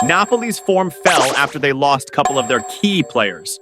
Napoli's form fell after they lost a couple of their key players.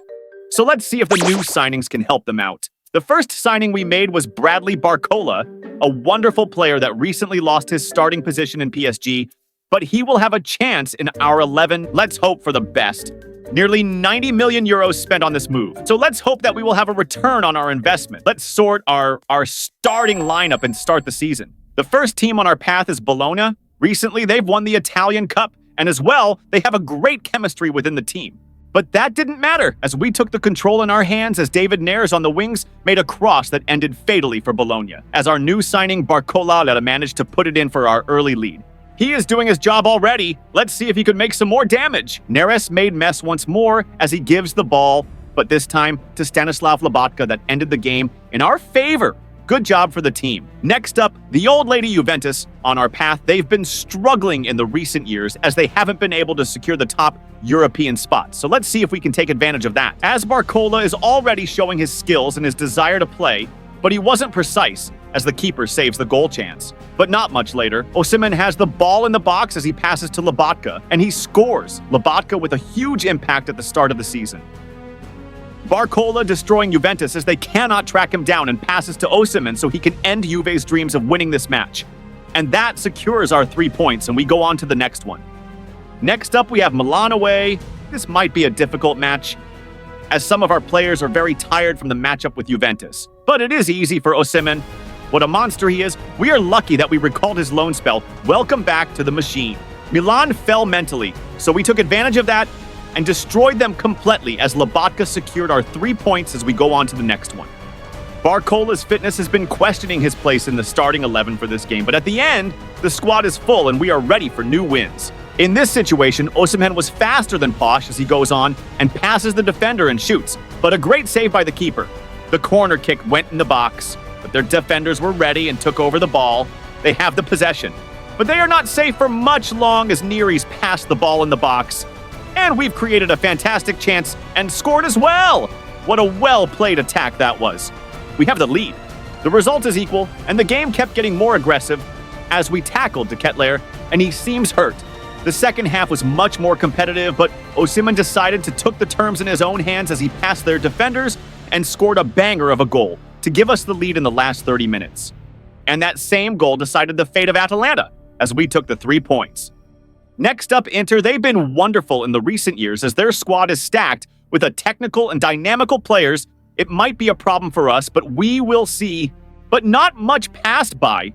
So let's see if the new signings can help them out. The first signing we made was Bradley Barcola, a wonderful player that recently lost his starting position in PSG, but he will have a chance in our 11. Let's hope for the best. Nearly 90 million euros spent on this move. So let's hope that we will have a return on our investment. Let's sort our starting lineup and start the season. The first team on our path is Bologna. Recently, they've won the Italian Cup, and as well, they have a great chemistry within the team. But that didn't matter, as we took the control in our hands as David Neres on the wings made a cross that ended fatally for Bologna, as our new signing Barcola managed to put it in for our early lead. He is doing his job already. Let's see if he could make some more damage. Neres made mess once more as he gives the ball, but this time to Stanislav Lobotka that ended the game in our favor. Good job for the team. Next up, the old lady Juventus. On our path, they've been struggling in the recent years as they haven't been able to secure the top European spots. So let's see if we can take advantage of that. As Barcola is already showing his skills and his desire to play, but he wasn't precise as the keeper saves the goal chance. But not much later, Osimhen has the ball in the box as he passes to Lobotka, and he scores. Lobotka with a huge impact at the start of the season. Barcola destroying Juventus as they cannot track him down and passes to Osimhen so he can end Juve's dreams of winning this match. And that secures our 3 points, and we go on to the next one. Next up, we have Milan away. This might be a difficult match, as some of our players are very tired from the matchup with Juventus. But it is easy for Osimhen. What a monster he is. We are lucky that we recalled his loan spell. Welcome back to the machine. Milan fell mentally, so we took advantage of that and destroyed them completely as Lobotka secured our 3 points as we go on to the next one. Barcola's fitness has been questioning his place in the starting 11 for this game, but at the end, the squad is full and we are ready for new wins. In this situation, Osimhen was faster than Posh as he goes on and passes the defender and shoots, but a great save by the keeper. The corner kick went in the box, but their defenders were ready and took over the ball. They have the possession, but they are not safe for much long as Neres passed the ball in the box. And we've created a fantastic chance and scored as well. What a well-played attack that was. We have the lead. The result is equal, and the game kept getting more aggressive as we tackled De Ketelaere, and he seems hurt. The second half was much more competitive, but Osimhen decided to took the terms in his own hands as he passed their defenders and scored a banger of a goal to give us the lead in the last 30 minutes. And that same goal decided the fate of Atalanta as we took the 3 points. Next up, Inter. They've been wonderful in the recent years as their squad is stacked with a technical and dynamical players. It might be a problem for us, but we will see. But not much passed by,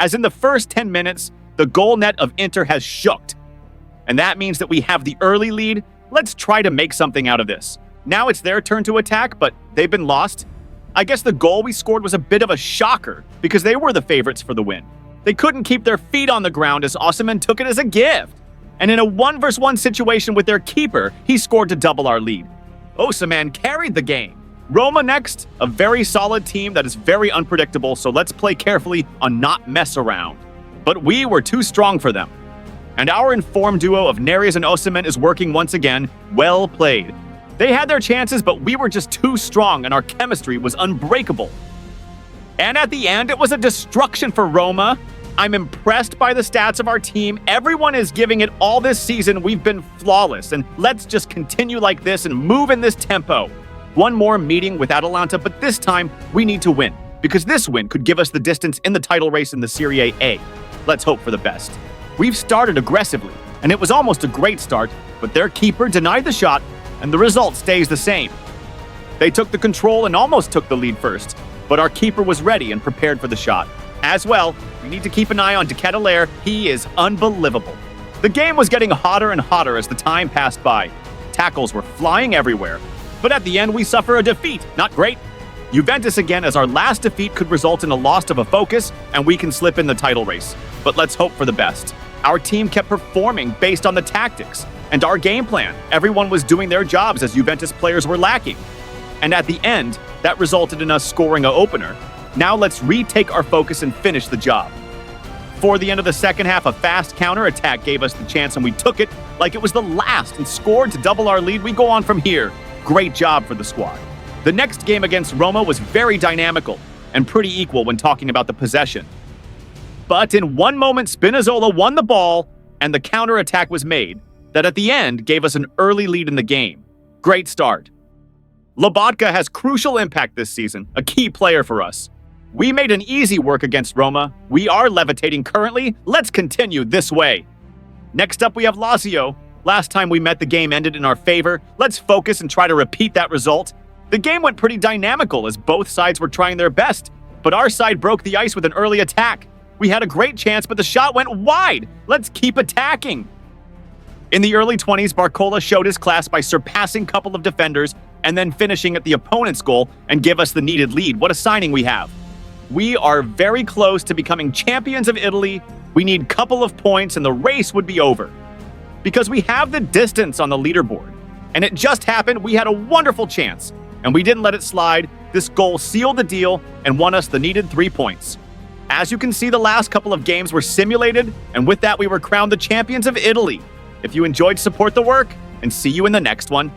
as in the first 10 minutes, the goal net of Inter has shooked. And that means that we have the early lead. Let's try to make something out of this. Now it's their turn to attack, but they've been lost. I guess the goal we scored was a bit of a shocker because they were the favorites for the win. They couldn't keep their feet on the ground as Osimhen took it as a gift. And in a 1-versus-1 situation with their keeper, he scored to double our lead. Osimhen carried the game. Roma next, a very solid team that is very unpredictable, so let's play carefully on not mess around. But we were too strong for them. And our informed duo of Neres and Osimhen is working once again. Well played. They had their chances, but we were just too strong and our chemistry was unbreakable. And at the end, it was a destruction for Roma. I'm impressed by the stats of our team. Everyone is giving it all this season. We've been flawless, and let's just continue like this and move in this tempo. One more meeting with Atalanta, but this time we need to win, because this win could give us the distance in the title race in the Serie A. Let's hope for the best. We've started aggressively, and it was almost a great start, but their keeper denied the shot, and the result stays the same. They took the control and almost took the lead first, but our keeper was ready and prepared for the shot. As well, we need to keep an eye on De Ketelaere. He is unbelievable. The game was getting hotter and hotter as the time passed by. Tackles were flying everywhere. But at the end, we suffer a defeat. Not great. Juventus again, as our last defeat could result in a loss of a focus, and we can slip in the title race. But let's hope for the best. Our team kept performing based on the tactics and our game plan. Everyone was doing their jobs as Juventus players were lacking. And at the end, that resulted in us scoring an opener. Now let's retake our focus and finish the job. For the end of the second half, a fast counter-attack gave us the chance and we took it like it was the last and scored to double our lead. We go on from here. Great job for the squad. The next game against Roma was very dynamical and pretty equal when talking about the possession. But in one moment, Spinazzola won the ball and the counter-attack was made. that at the end gave us an early lead in the game. Great start. Lobotka has crucial impact this season, a key player for us. We made an easy work against Roma. We are levitating currently. Let's continue this way. Next up, we have Lazio. Last time we met, the game ended in our favor. Let's focus and try to repeat that result. The game went pretty dynamical as both sides were trying their best, but our side broke the ice with an early attack. We had a great chance, but the shot went wide. Let's keep attacking. In the early 20s, Barcola showed his class by surpassing a couple of defenders and then finishing at the opponent's goal and give us the needed lead. What a signing we have. We are very close to becoming champions of Italy. We need a couple of points and the race would be over. Because we have the distance on the leaderboard. And it just happened, we had a wonderful chance. And we didn't let it slide. This goal sealed the deal and won us the needed 3 points. As you can see, the last couple of games were simulated, and with that we were crowned the champions of Italy. If you enjoyed, support the work, and see you in the next one.